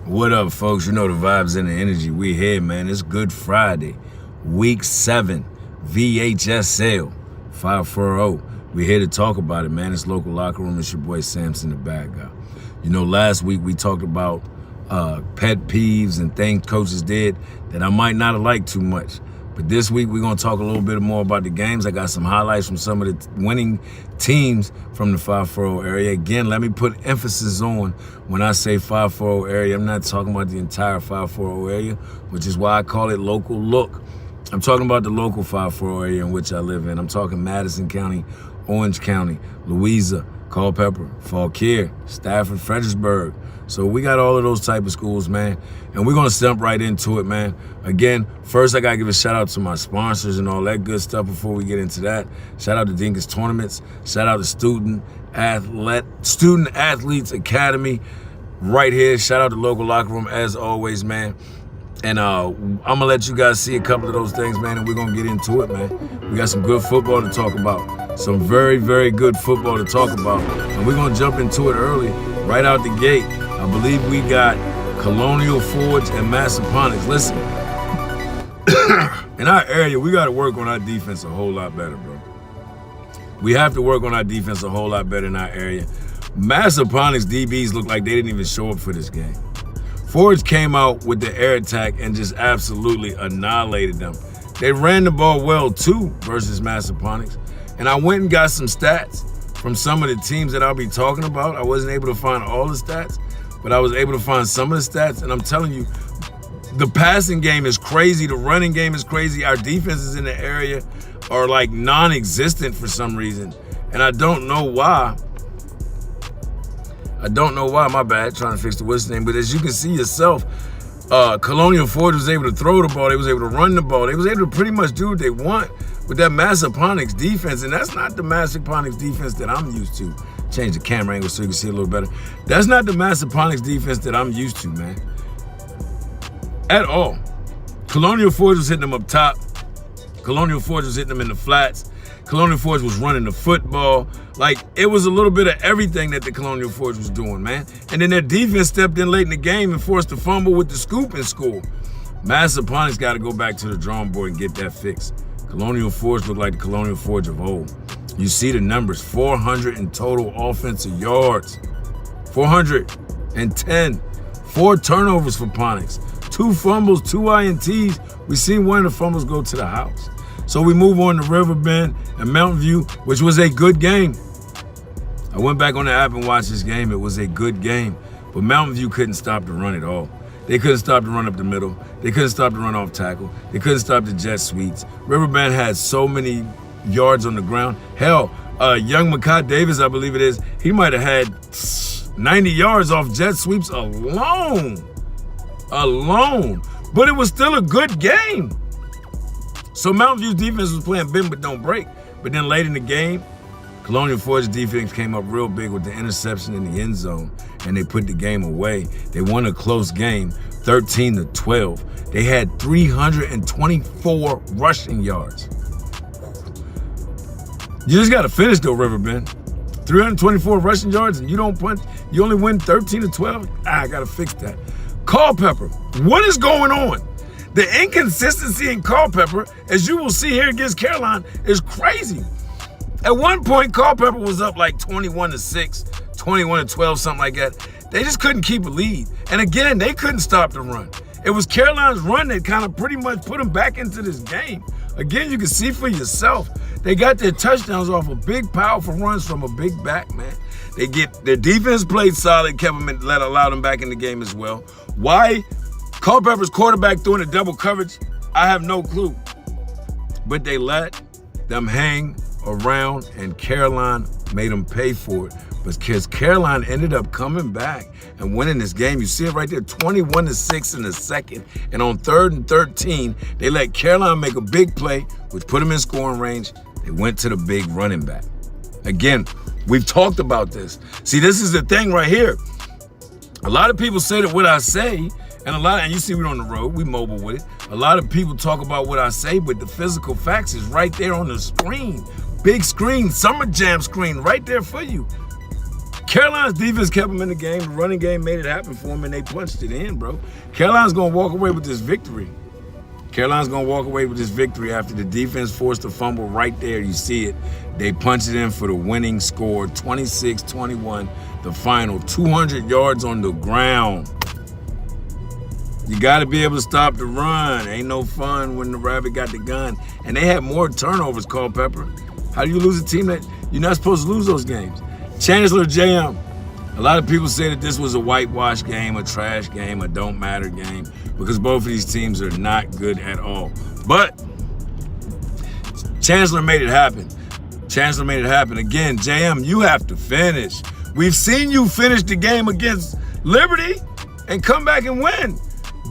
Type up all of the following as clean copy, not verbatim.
What up, folks? You know the vibes and the energy. We here, man. It's Good Friday, week 7, VHSL 540. We here to talk about it, man. It's Local Locker Room. It's your boy Samson The Badguy. You know, last week we talked about pet peeves and things coaches did that I might not have liked too much. But this week we're going to talk a little bit more about the games. I got some highlights from some of the winning teams from the 540 area. Again, let me put emphasis on when I say 540 area. I'm not talking about the entire 540 area, which is why I call it local look. I'm talking about the local 540 area in which I live in. I'm talking Madison County, Orange County, Louisa, Culpeper, Fauquier, Stafford, Fredericksburg. So we got all of those type of schools, man. And we're going to jump right into it, man. Again, first I got to give a shout out to my sponsors and all that good stuff before we get into that. Shout out to Dinkus Tournaments. Shout out to Student Athletes Academy right here. Shout out to Local Locker Room as always, man. And I'm going to let you guys see a couple of those things, man, and we're going to get into it, man. We got some good football to talk about. Some very, very good football to talk about. And we're going to jump into it early, right out the gate. I believe we got Colonial Forge and Massaponax. Listen, in our area, we got to work on our defense a whole lot better, bro. We have to work on our defense a whole lot better in our area. Massaponax DBs look like they didn't even show up for this game. Forge came out with the air attack and just absolutely annihilated them. They ran the ball well, too, versus Massaponax. And I went and got some stats from some of the teams that I'll be talking about. I wasn't able to find all the stats, but I was able to find some of the stats. And I'm telling you, the passing game is crazy. The running game is crazy. Our defenses in the area are like non-existent for some reason. And I don't know why. My bad, trying to fix the what's name. But as you can see yourself, Colonial Forge was able to throw the ball. They was able to run the ball. They was able to pretty much do what they want with that Massaponax defense. And that's not the Massaponax defense that I'm used to. Change the camera angle so you can see a little better. That's not the Massaponax defense that I'm used to, man. At all. Colonial Forge was hitting them up top. Colonial Forge was hitting them in the flats. Colonial Forge was running the football. Like, it was a little bit of everything that the Colonial Forge was doing, man. And then their defense stepped in late in the game and forced a fumble with the scoop and score. Massaponax got to go back to the drawing board and get that fixed. Colonial Forge looked like the Colonial Forge of old. You see the numbers, 400 in total offensive yards. 410. 4 turnovers for Ponix. 2 fumbles, 2 INTs. We seen one of the fumbles go to the house. So we move on to Riverbend and Mountain View, which was a good game. I went back on the app and watched this game. It was a good game. But Mountain View couldn't stop the run at all. They couldn't stop the run up the middle. They couldn't stop the run off tackle. They couldn't stop the jet sweeps. Riverbend had so many yards on the ground. Hell, young Makai Davis, I believe it is, he might have had 90 yards off jet sweeps alone. But it was still a good game. So Mountain View's defense was playing bend but don't break. But then late in the game, Colonial Forge defense came up real big with the interception in the end zone, and they put the game away. They won a close game, 13-12. They had 324 rushing yards. You just got to finish though, Riverbend. 324 rushing yards and you don't punch. You only win 13-12. I got to fix that. Culpeper, what is going on? The inconsistency in Culpeper, as you will see here against Caroline, is crazy. At one point, Culpeper was up like 21-6, 21-12, something like that. They just couldn't keep a lead. And again, they couldn't stop the run. It was Caroline's run that kind of pretty much put them back into this game. Again, you can see for yourself. They got their touchdowns off of big, powerful runs from a big back, man. Their defense played solid, allowed them back in the game as well. Why Culpeper's quarterback doing a double coverage, I have no clue. But they let them hang around, and Caroline made them pay for it. Because Caroline ended up coming back and winning this game. You see it right there, 21-6 in the second. And on 3rd and 13, they let Caroline make a big play, which put them in scoring range. They went to the big running back. Again, we've talked about this. See, this is the thing right here. A lot of people say that what I say, and you see we're on the road, we mobile with it. A lot of people talk about what I say, but the physical facts is right there on the screen. Big screen, summer jam screen right there for you. Carolina's defense kept them in the game. The running game made it happen for them, and they punched it in, bro. Carolina's going to walk away with this victory. Carolina's going to walk away with this victory after the defense forced a fumble right there. You see it. They punched it in for the winning score, 26-21, the final, 200 yards on the ground. You got to be able to stop the run. Ain't no fun when the Rabbit got the gun. And they had more turnovers, Culpepper. How do you lose a team that you're not supposed to lose those games? Chancellor JM. A lot of people say that this was a whitewash game, a trash game, a don't matter game, because both of these teams are not good at all. But Chancellor made it happen. Chancellor made it happen. Again, JM, you have to finish. We've seen you finish the game against Liberty and come back and win.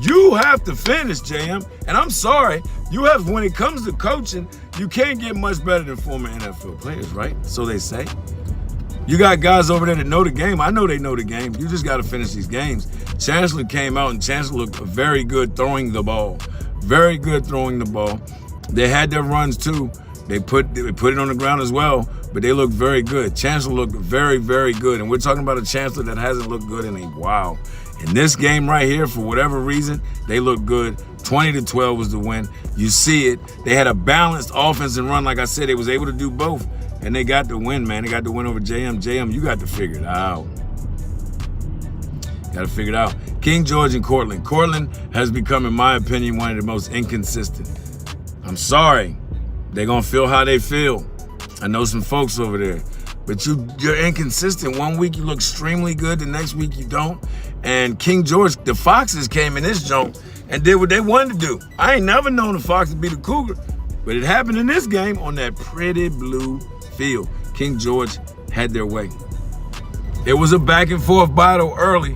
You have to finish, JM. And I'm sorry, when it comes to coaching, you can't get much better than former NFL players, right? So they say. You got guys over there that know the game. I know they know the game. You just got to finish these games. Chancellor came out, and Chancellor looked very good throwing the ball. Very good throwing the ball. They had their runs, too. They put it on the ground as well, but they looked very good. Chancellor looked very, very good. And we're talking about a Chancellor that hasn't looked good in a while. In this game right here, for whatever reason, they looked good. 20-12 was the win. You see it. They had a balanced offense and run. Like I said, they was able to do both. And they got the win, man. They got the win over JM. JM, you got to figure it out. Got to figure it out. King George and Cortland. Cortland has become, in my opinion, one of the most inconsistent. I'm sorry. They're going to feel how they feel. I know some folks over there. But you're inconsistent. One week you look extremely good. The next week you don't. And King George, the Foxes came in this joint and did what they wanted to do. I ain't never known the Fox to be the Cougar. But it happened in this game on that pretty blue field. King George had their way. It was a back and forth battle early,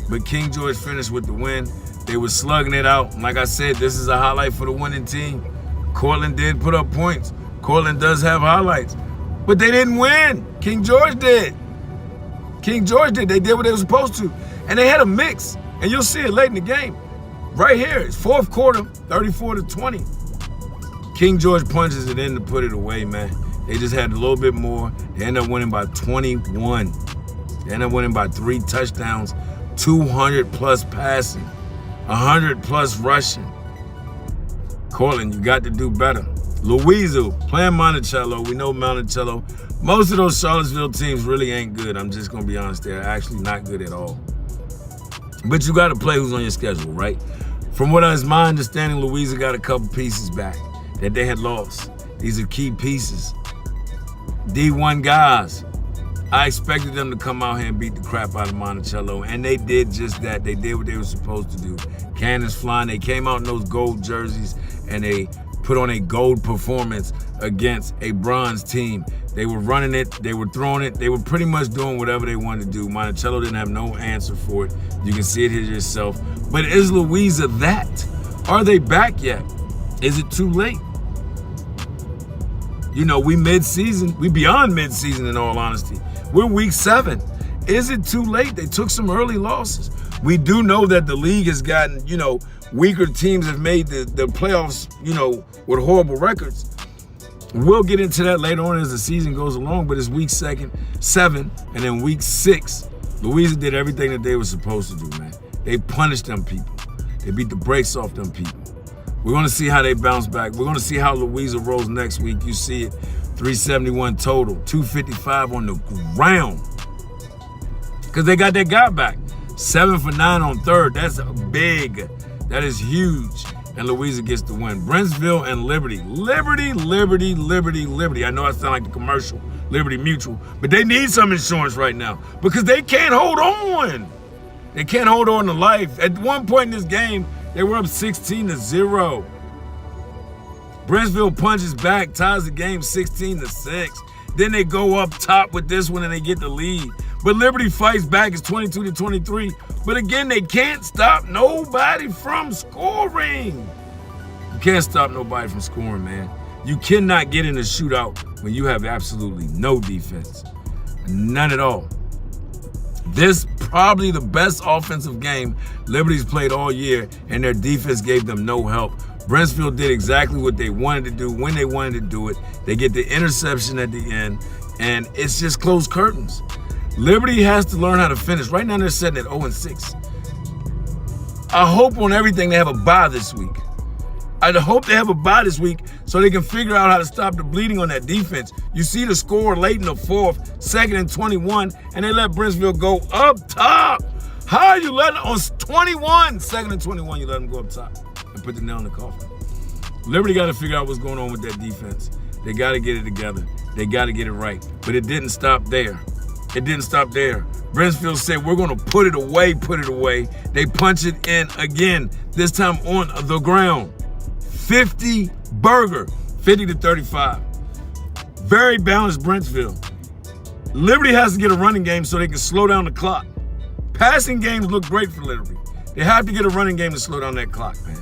but King George finished with the win. They were slugging it out. Like I said, this is a highlight for the winning team. Cortland did put up points. Cortland does have highlights, but they didn't win. King George did. King George did. They did what they were supposed to. And they had a mix, and you'll see it late in the game. Right here, it's fourth quarter, 34-20. King George punches it in to put it away, man. They just had a little bit more. They ended up winning by 21. They ended up winning by 3 touchdowns, 200+ passing, 100+ rushing. Cortland, you got to do better. Louisa playing Monticello. We know Monticello. Most of those Charlottesville teams really ain't good. I'm just going to be honest. They're actually not good at all. But you got to play who's on your schedule, right? From what is my understanding, Louisa got a couple pieces back that they had lost. These are key pieces. D1 guys. I expected them to come out here and beat the crap out of Monticello, and they did just that. They did what they were supposed to do. Cannons flying. They came out in those gold jerseys, and they put on a gold performance against a bronze team. They were running it. They were throwing it. They were pretty much doing whatever they wanted to do. Monticello didn't have no answer for it. You can see it here yourself. But is Louisa that? Are they back yet? Is it too late? You know, we mid-season. We beyond mid-season in all honesty. We're week 7. Is it too late? They took some early losses. We do know that the league has gotten, weaker teams have made the playoffs, with horrible records. We'll get into that later on as the season goes along, but it's week 7, and then week 6, Louisa did everything that they were supposed to do, man. They punished them people. They beat the brakes off them people. We're going to see how they bounce back. We're going to see how Louisa rolls next week. You see it, 371 total, 255 on the ground. Because they got their guy back. 7 for 9 on third. That's big. That is huge. And Louisa gets the win. Brentsville and Liberty. Liberty. I know I sound like the commercial, Liberty Mutual, but they need some insurance right now because they can't hold on. They can't hold on to life. At one point in this game, they were up 16-0. Brentsville punches back, ties the game 16-6. Then they go up top with this one and they get the lead. But Liberty fights back, it's 22-23. But again, they can't stop nobody from scoring. You can't stop nobody from scoring, man. You cannot get in a shootout when you have absolutely no defense. None at all. This probably the best offensive game Liberty's played all year, and their defense gave them no help. Brentsville did exactly what they wanted to do when they wanted to do it. They get the interception at the end, and it's just closed curtains. Liberty has to learn how to finish. Right now they're sitting at 0-6. I hope on everything they have a bye this week. I hope they have a bye this week so they can figure out how to stop the bleeding on that defense. You see the score late in the fourth, 2nd and 21, and they let Brentsville go up top. How are you letting on 21, 2nd and 21, you let them go up top and put the nail in the coffin? Liberty got to figure out what's going on with that defense. They got to get it together. They got to get it right. But it didn't stop there. It didn't stop there. Brentsville said, we're going to put it away, put it away. They punch it in again, this time on the ground. 50 burger, 50-35. Very balanced Brentsville. Liberty has to get a running game so they can slow down the clock. Passing games look great for Liberty. They have to get a running game to slow down that clock, man.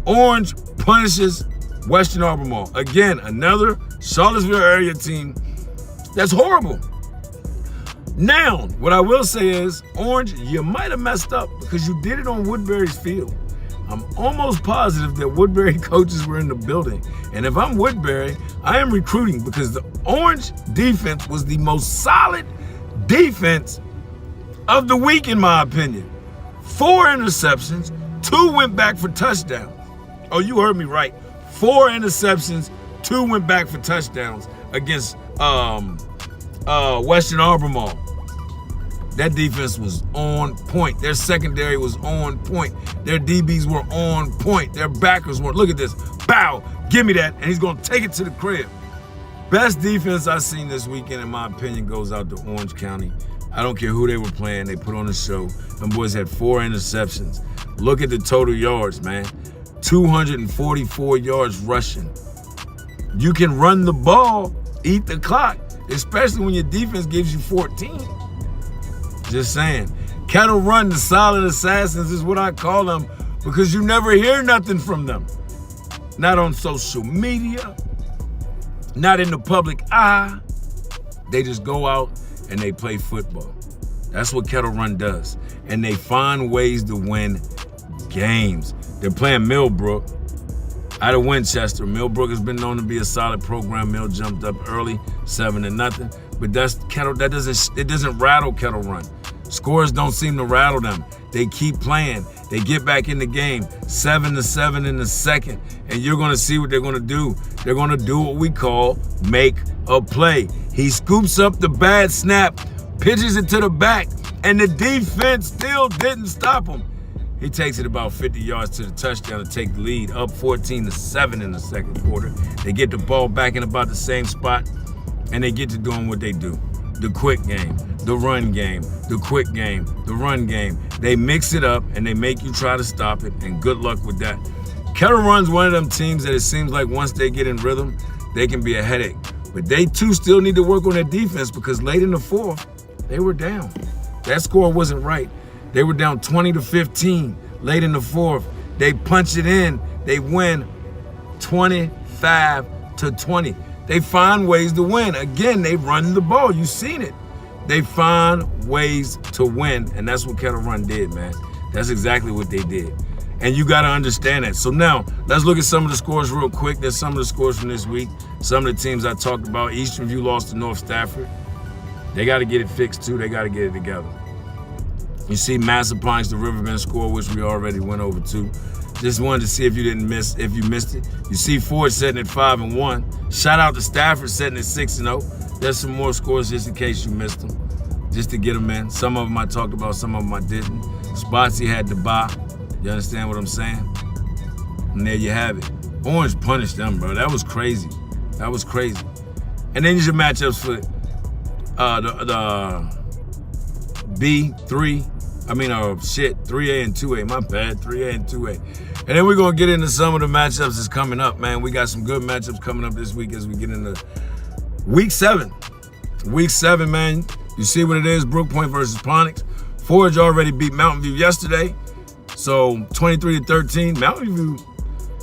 Orange punishes Western Albemarle. Again, another Charlottesville area team that's horrible. Now, what I will say is, Orange, you might have messed up because you did it on Woodbury's field. I'm almost positive that Woodbury coaches were in the building. And if I'm Woodbury, I am recruiting because the Orange defense was the most solid defense of the week, in my opinion. 4 interceptions, 2 went back for touchdowns. Oh, you heard me right. 4 interceptions, 2 went back for touchdowns against Western Albemarle. That defense was on point. Their secondary was on point. Their DBs were on point. Their backers were, look at this, bow, give me that, and he's gonna take it to the crib. Best defense I've seen this weekend, in my opinion, goes out to Orange County. I don't care who they were playing, they put on the show. Them boys had 4 interceptions. Look at the total yards, man. 244 yards rushing. You can run the ball, eat the clock, especially when your defense gives you 14. Just saying. Kettle Run, the solid assassins is what I call them because you never hear nothing from them. Not on social media, not in the public eye. They just go out and they play football. That's what Kettle Run does. And they find ways to win games. They're playing Millbrook out of Winchester. Millbrook has been known to be a solid program. Mill jumped up early, 7-0. But that's Kettle. It doesn't rattle Kettle Run. Scores don't seem to rattle them. They keep playing. They get back in the game. 7-7 in the second. And you're going to see what they're going to do. They're going to do what we call make a play. He scoops up the bad snap, pitches it to the back, and the defense still didn't stop him. He takes it about 50 yards to the touchdown to take the lead, up 14-7 in the second quarter. They get the ball back in about the same spot, and they get to doing what they do. The quick game, the run game, the quick game, the run game. They mix it up, and they make you try to stop it, and good luck with that. Kettle Run's one of them teams that it seems like once they get in rhythm, they can be a headache. But they, too, still need to work on their defense because late in the fourth, they were down. That score wasn't right. They were down 20-15 late in the fourth. They punch it in. They win 25-20. They find ways to win. Again, they run the ball. You've seen it. They find ways to win, and that's what Kettle Run did, man. That's exactly what they did. And you got to understand that. So now, let's look at some of the scores real quick. There's some of the scores from this week. Some of the teams I talked about. Eastern View lost to North Stafford. They got to get it fixed, too. They got to get it together. You see Massaponax, the Riverbend score, which we already went over to. Just wanted to see if you missed it. You see Ford sitting at 5-1. Shout out to Stafford sitting at 6-0. There's some more scores just in case you missed them, just to get them in. Some of them I talked about, some of them I didn't. Spotsy had to buy. You understand what I'm saying? And there you have it. Orange punished them, bro. That was crazy. That was crazy. And then your matchups for the B3. 3A and 2A. My bad, 3A and 2A. And then we're going to get into some of the matchups that's coming up, man. We got some good matchups coming up this week as we get into week 7. Week 7, man. You see what it is, Brook Point versus Ponix. Forge already beat Mountain View yesterday. So 23-13. Mountain View,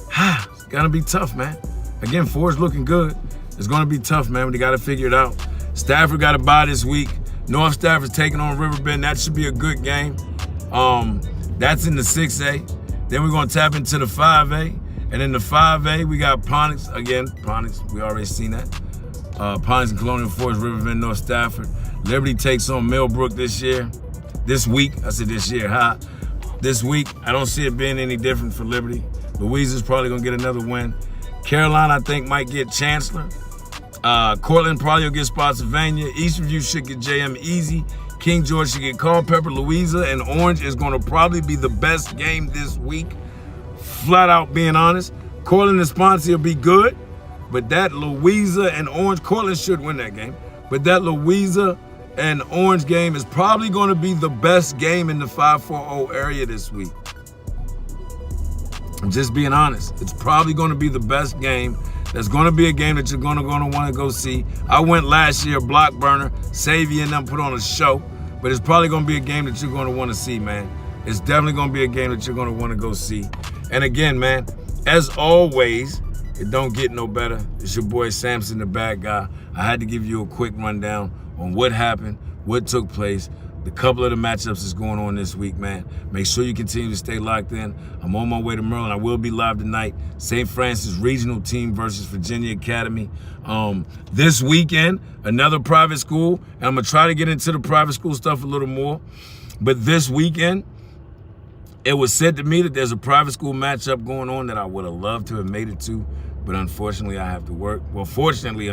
it's going to be tough, man. Again, Forge looking good. It's going to be tough, man. We got to figure it out. Stafford got a bye this week. North Stafford's taking on Riverbend. That should be a good game. That's in the 6A. Then we're going to tap into the 5A. And in the 5A, we got Ponix. Again, Ponix, we already seen that. Pines and Colonial Forest, Riverbend, North Stafford. Liberty takes on Millbrook this week. I said this year, huh? This week, I don't see it being any different for Liberty. Louisiana's probably gonna get another win. Carolina, I think, might get Chancellor. Cortland probably will get Spotsylvania. Eastview should get JM Easy. King George should get Culpeper. Louisa and Orange is gonna probably be the best game this week. Flat out being honest. Cortland and Sponsia will be good, but that Louisa and Orange, Cortland should win that game, but that Louisa and Orange game is probably gonna be the best game in the 540 area this week. I'm just being honest. It's probably gonna be the best game. There's gonna be a game that you're gonna wanna go see. I went last year, Block Burner, Savvy and them put on a show, but it's probably gonna be a game that you're gonna wanna see, man. It's definitely gonna be a game that you're gonna wanna go see. And again, man, as always, it don't get no better. It's your boy Samson The Badguy. I had to give you a quick rundown on what happened, what took place, the couple of the matchups that's going on this week, man. Make sure you continue to stay locked in. I'm on my way to Maryland. I will be live tonight. St. Francis Regional Team versus Virginia Academy. This weekend, another private school, and I'm gonna try to get into the private school stuff a little more. But this weekend, it was said to me that there's a private school matchup going on that I would have loved to have made it to, but unfortunately I have to work. Well, fortunately,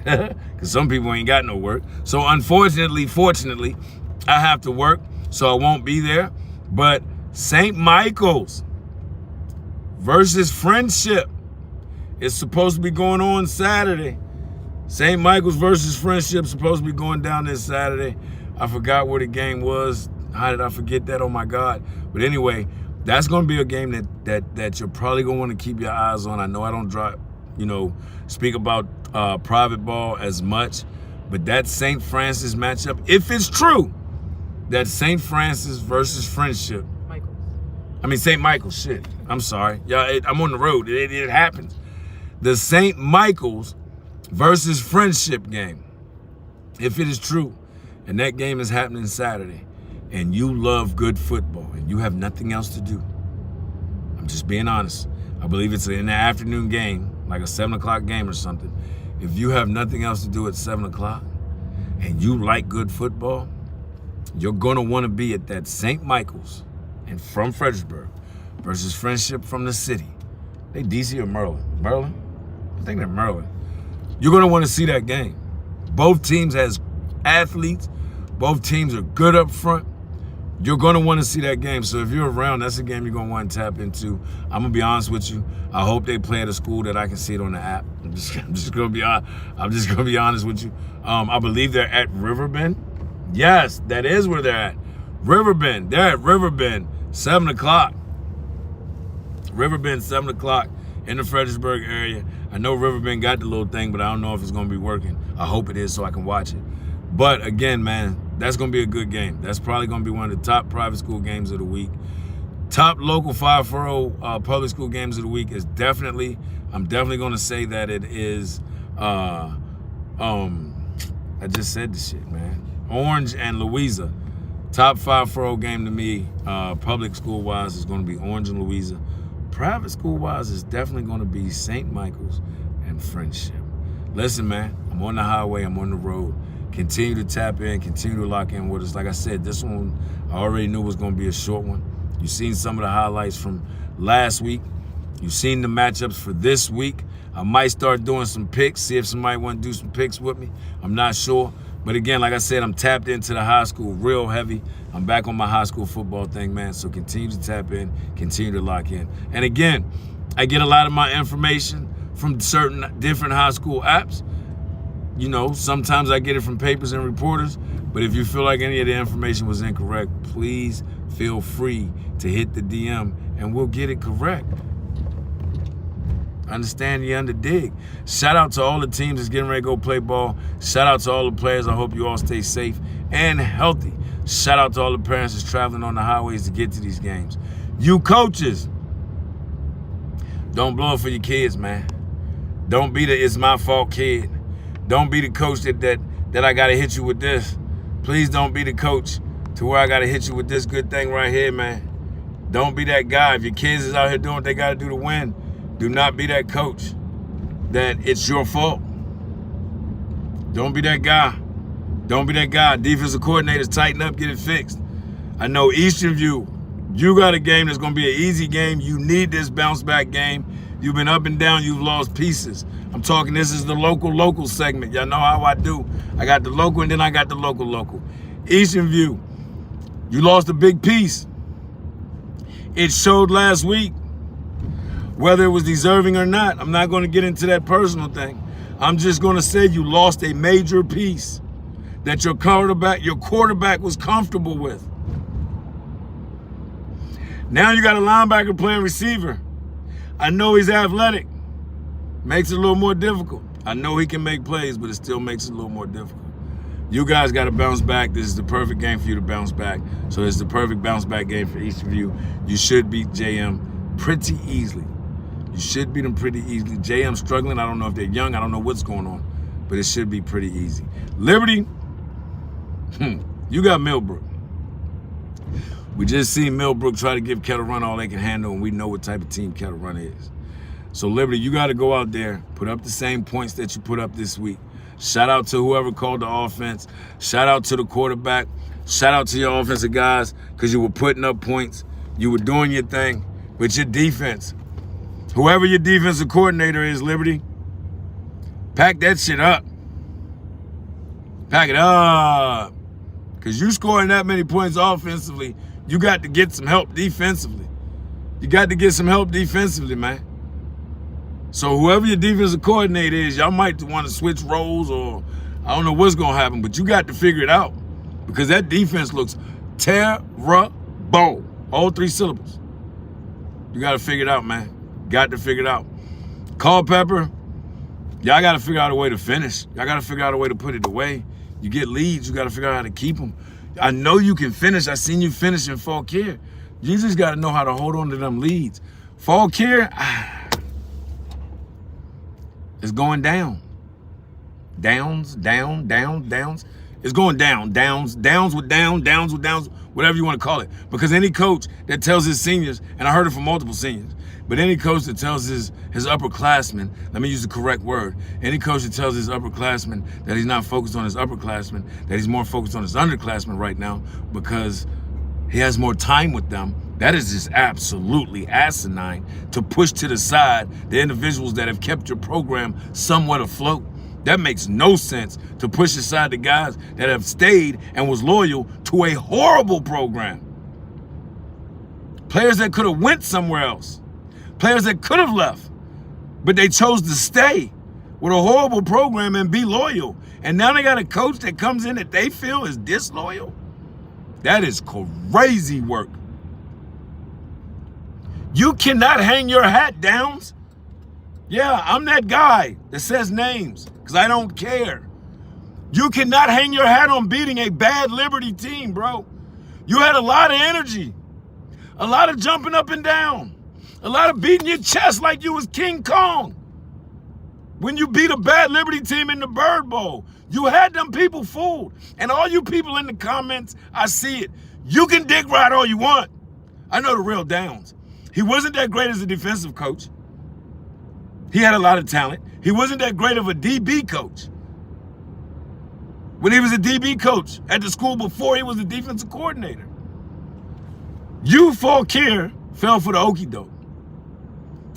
because some people ain't got no work. So unfortunately, fortunately, I have to work, so I won't be there. But St. Michael's versus Friendship is supposed to be going on Saturday. St. Michael's versus Friendship supposed to be going down this Saturday. I forgot where the game was. How did I forget that? Oh my God. But anyway, that's gonna be a game that you're probably gonna want to keep your eyes on. I know I don't speak about private ball as much, but that St. Francis matchup, if it's true, that St. Francis versus Friendship. St. Michael's, shit. I'm sorry. Yeah, I'm on the road. It happens. The St. Michael's versus Friendship game, if it is true, and that game is happening Saturday, and you love good football and you have nothing else to do, I'm just being honest. I believe it's in the afternoon game, like a 7 o'clock game or something. If you have nothing else to do at 7 o'clock and you like good football, you're gonna wanna be at that St. Michael's and from Fredericksburg versus Friendship from the city. They DC or Maryland? Maryland? I think they're Maryland. You're gonna wanna see that game. Both teams has athletes. Both teams are good up front. You're gonna want to see that game. So if you're around, that's a game you're gonna want to tap into. I'm gonna be honest with you. I hope they play at a school that I can see it on the app. I'm just gonna be honest with you. I believe they're at Riverbend. Yes, that is where they're at. Riverbend. They're at Riverbend, 7 o'clock. Riverbend, 7 o'clock in the Fredericksburg area. I know Riverbend got the little thing, but I don't know if it's gonna be working. I hope it is so I can watch it. But again, man, that's gonna be a good game. That's probably gonna be one of the top private school games of the week. Top local 540 public school games of the week is definitely, I'm definitely gonna say that it is, I just said this shit, man. Orange and Louisa. Top 540 game to me, public school wise, is gonna be Orange and Louisa. Private school wise is definitely gonna be St. Michael's and Friendship. Listen, man, I'm on the highway, I'm on the road. Continue to tap in, continue to lock in with us. Like I said, this one I already knew was gonna be a short one. You've seen some of the highlights from last week. You've seen the matchups for this week. I might start doing some picks, see if somebody wanna do some picks with me. I'm not sure. But again, like I said, I'm tapped into the high school real heavy. I'm back on my high school football thing, man. So continue to tap in, continue to lock in. And again, I get a lot of my information from certain different high school apps. You know, sometimes I get it from papers and reporters, but if you feel like any of the information was incorrect, please feel free to hit the DM and we'll get it correct. Understand you under dig. Shout out to all the teams that's getting ready to go play ball. Shout out to all the players. I hope you all stay safe and healthy. Shout out to all the parents that's traveling on the highways to get to these games. You coaches, don't blow it for your kids, man. Don't be the it's my fault kid. Don't be the coach that I gotta hit you with this. Please don't be the coach to where I gotta hit you with this good thing right here, man. Don't be that guy. If your kids is out here doing what they gotta do to win, do not be that coach that it's your fault. Don't be that guy. Don't be that guy. Defensive coordinators, tighten up, get it fixed. I know Eastern View, you got a game that's going to be an easy game. You need this bounce back game. You've been up and down. You've lost pieces. I'm talking, this is the local segment. Y'all know how I do. I got the local and then I got the local. Eastern View, you lost a big piece. It showed last week, whether it was deserving or not. I'm not going to get into that personal thing. I'm just going to say you lost a major piece that your quarterback was comfortable with. Now you got a linebacker playing receiver. I know he's athletic. Makes it a little more difficult. I know he can make plays, but it still makes it a little more difficult. You guys got to bounce back. This is the perfect game for you to bounce back. So it's the perfect bounce back game for each of you. You should beat JM pretty easily. You should beat them pretty easily. JM struggling. I don't know if they're young. I don't know what's going on, but it should be pretty easy. Liberty, you got Millbrook. We just seen Millbrook try to give Kettle Run all they can handle, and we know what type of team Kettle Run is. So Liberty, you got to go out there, put up the same points that you put up this week. Shout out to whoever called the offense. Shout out to the quarterback. Shout out to your offensive guys because you were putting up points. You were doing your thing. But your defense, whoever your defensive coordinator is, Liberty, pack that shit up. Pack it up. Because you scoring that many points offensively, you got to get some help defensively. You got to get some help defensively, man. So whoever your defensive coordinator is, y'all might want to switch roles or I don't know what's going to happen, but you got to figure it out because that defense looks terrible. All 3 syllables. You got to figure it out, man. Got to figure it out. Culpepper, y'all got to figure out a way to finish. Y'all got to figure out a way to put it away. You get leads, you got to figure out how to keep them. I know you can finish. I seen you finish in Fauquier. You just got to know how to hold on to them leads. Fauquier, it's going down. Downs. It's going down. Downs with downs, whatever you want to call it. Because any coach that tells his seniors, and I heard it from multiple seniors, but any coach that tells his upperclassmen, let me use the correct word, any coach that tells his upperclassmen that he's not focused on his upperclassmen, that he's more focused on his underclassmen right now because he has more time with them, that is just absolutely asinine to push to the side the individuals that have kept your program somewhat afloat. That makes no sense to push aside the guys that have stayed and was loyal to a horrible program. Players that could have went somewhere else. Players that could have left, but they chose to stay with a horrible program and be loyal. And now they got a coach that comes in that they feel is disloyal. That is crazy work. You cannot hang your hat, Downs. Yeah, I'm that guy that says names because I don't care. You cannot hang your hat on beating a bad Liberty team, bro. You had a lot of energy, a lot of jumping up and down, a lot of beating your chest like you was King Kong. When you beat a bad Liberty team in the Bird Bowl, you had them people fooled. And all you people in the comments, I see it. You can dick ride all you want. I know the real Downs. He wasn't that great as a defensive coach. He had a lot of talent. He wasn't that great of a DB coach. When he was a DB coach at the school before he was a defensive coordinator. You, Fauquier, fell for the okie doke.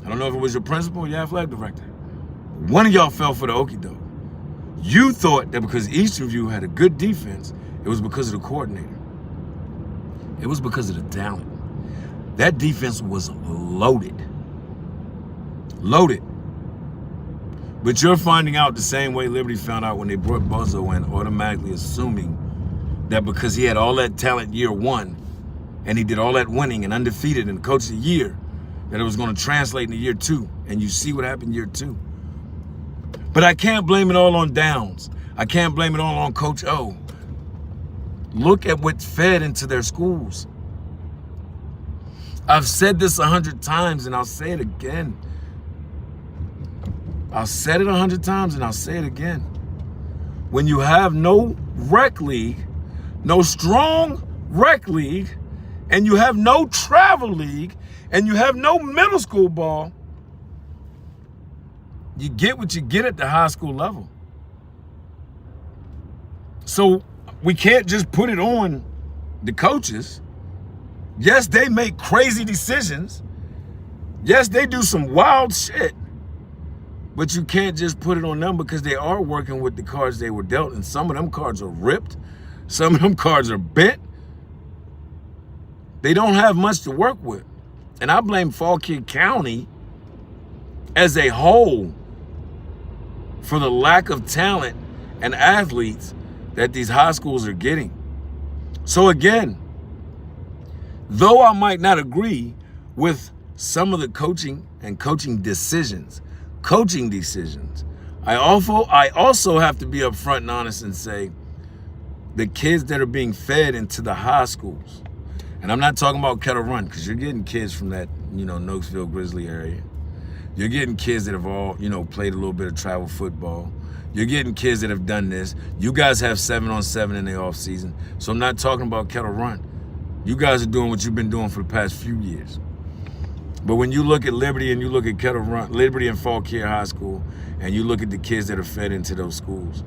I don't know if it was your principal or your athletic director. One of y'all fell for the okie doke. You thought that because each of you had a good defense, it was because of the coordinator. It was because of the talent. That defense was loaded. Loaded. But you're finding out the same way Liberty found out when they brought Buzzo in, automatically assuming that because he had all that talent year 1 and he did all that winning and undefeated and coach of the year, that it was going to translate into year 2. And you see what happened year 2. But I can't blame it all on Downs. I can't blame it all on Coach O. Look at what's fed into their schools. I've said this 100 times and I'll say it again. I'll said it 100 times and I'll say it again. When you have no rec league, no strong rec league, and you have no travel league, and you have no middle school ball, you get what you get at the high school level. So we can't just put it on the coaches. Yes, they make crazy decisions. Yes, they do some wild shit. But you can't just put it on them because they are working with the cards they were dealt. And some of them cards are ripped. Some of them cards are bent. They don't have much to work with. And I blame Fauquier County as a whole for the lack of talent and athletes that these high schools are getting. So again, though I might not agree with some of the coaching and coaching decisions, I also have to be upfront and honest and say the kids that are being fed into the high schools, and I'm not talking about Kettle Run because you're getting kids from that, Nokesville Grizzly area. You're getting kids that have all, played a little bit of travel football. You're getting kids that have done this. You guys have 7-on-7 in the off season. So I'm not talking about Kettle Run. You guys are doing what you've been doing for the past few years. But when you look at Liberty and you look at Kettle Run, Liberty and Fauquier High School, and you look at the kids that are fed into those schools,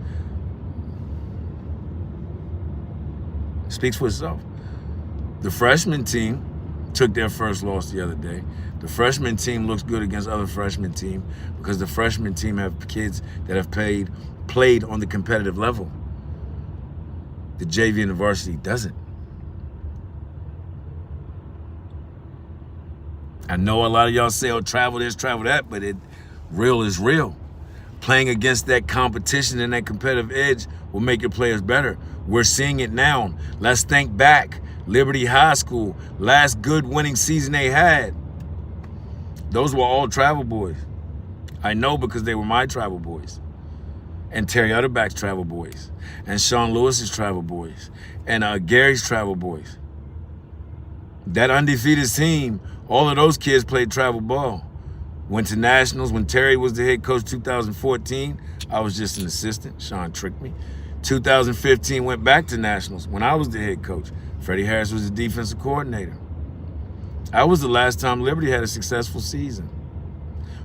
it speaks for itself. The freshman team took their first loss the other day. The freshman team looks good against other freshman team because the freshman team have kids that have played on the competitive level. The JV and the varsity doesn't. I know a lot of y'all say, oh, travel this, travel that, but real is real. Playing against that competition and that competitive edge will make your players better. We're seeing it now. Let's think back. Liberty High School, last good winning season they had. Those were all travel boys. I know because they were my travel boys. And Terry Utterback's travel boys. And Sean Lewis's travel boys. And Gary's travel boys. That undefeated team, all of those kids played travel ball. Went to nationals. When Terry was the head coach 2014, I was just an assistant. Sean tricked me. 2015 went back to nationals when I was the head coach. Freddie Harris was the defensive coordinator. That was the last time Liberty had a successful season.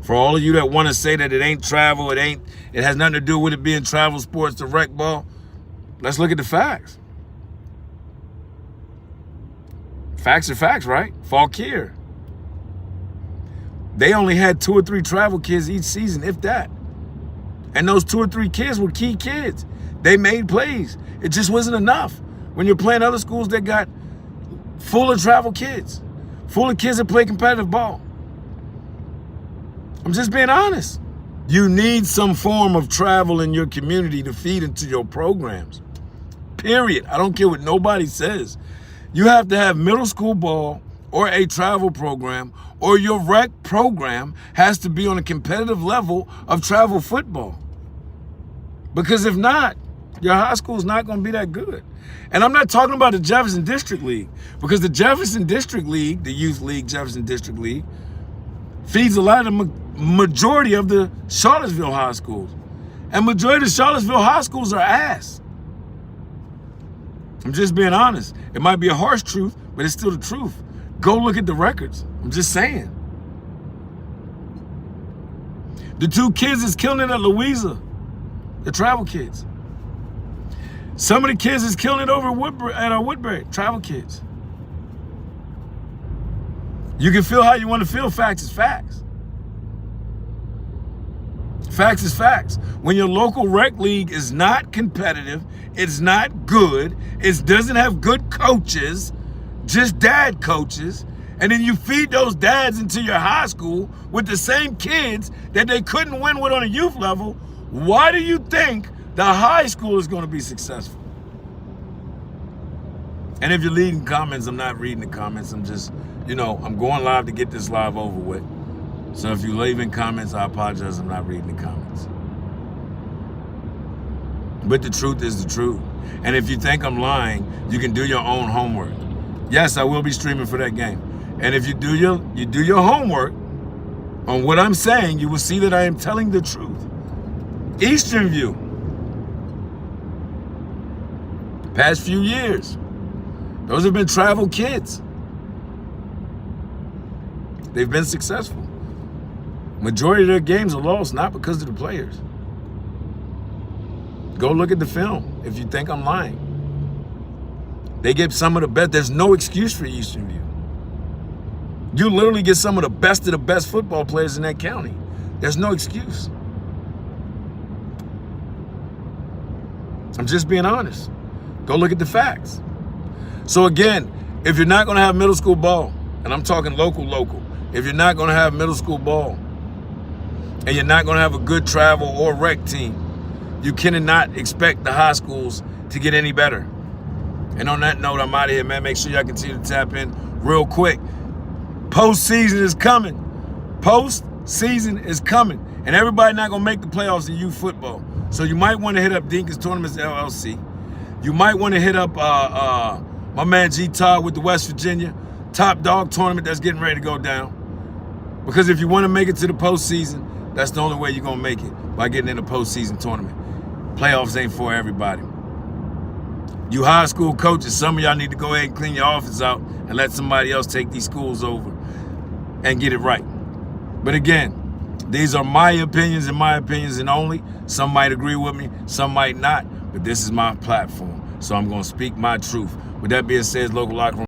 For all of you that want to say that it ain't travel, it has nothing to do with it being travel sports, the rec ball, let's look at the facts. Facts are facts, right? Fauquier. They only had 2 or 3 travel kids each season, if that. And those 2 or 3 kids were key kids. They made plays. It just wasn't enough. When you're playing other schools that got full of travel kids, full of kids that play competitive ball. I'm just being honest. You need some form of travel in your community to feed into your programs. Period. I don't care what nobody says. You have to have middle school ball or a travel program, or your rec program has to be on a competitive level of travel football. Because if not, your high school is not going to be that good. And I'm not talking about the Jefferson District League, because the Jefferson District League, the Youth League, Jefferson District League, feeds a lot of the majority of the Charlottesville high schools. And majority of the Charlottesville high schools are ass. I'm just being honest. It might be a harsh truth, but it's still the truth. Go look at the records. I'm just saying. The 2 kids is killing it at Louisa, the travel kids. Some of the kids is killing it over at Woodbury, travel kids. You can feel how you want to feel. Facts is facts. Facts is facts. When your local rec league is not competitive, it's not good, it doesn't have good coaches, just dad coaches, and then you feed those dads into your high school with the same kids that they couldn't win with on a youth level, why do you think the high school is going to be successful? And if you're leaving comments, I'm not reading the comments. I'm just, I'm going live to get this live over with. So if you leave in comments, I apologize. I'm not reading the comments. But the truth is the truth. And if you think I'm lying, you can do your own homework. Yes, I will be streaming for that game. And if you do your homework on what I'm saying, you will see that I am telling the truth. Eastern View. Past few years, those have been travel kids. They've been successful. Majority of their games are lost, not because of the players. Go look at the film if you think I'm lying. They get some of the best. There's no excuse for Eastern View. You literally get some of the best football players in that county. There's no excuse. I'm just being honest. Go look at the facts. So again, if you're not going to have middle school ball, and I'm talking local, if you're not going to have middle school ball, and you're not going to have a good travel or rec team, you cannot expect the high schools to get any better. And on that note, I'm out of here, man. Make sure y'all continue to tap in real quick. Postseason is coming. Postseason is coming. And everybody not going to make the playoffs in youth football. So you might want to hit up Dinkins Tournaments LLC. You might want to hit up my man G Todd with the West Virginia Top Dog Tournament that's getting ready to go down. Because if you want to make it to the postseason, that's the only way you're going to make it, by getting in the postseason tournament. Playoffs ain't for everybody. You high school coaches, some of y'all need to go ahead and clean your office out and let somebody else take these schools over and get it right. But again, these are my opinions and my opinions and only. Some might agree with me, some might not, but this is my platform. So I'm going to speak my truth. With that being said, local locker room.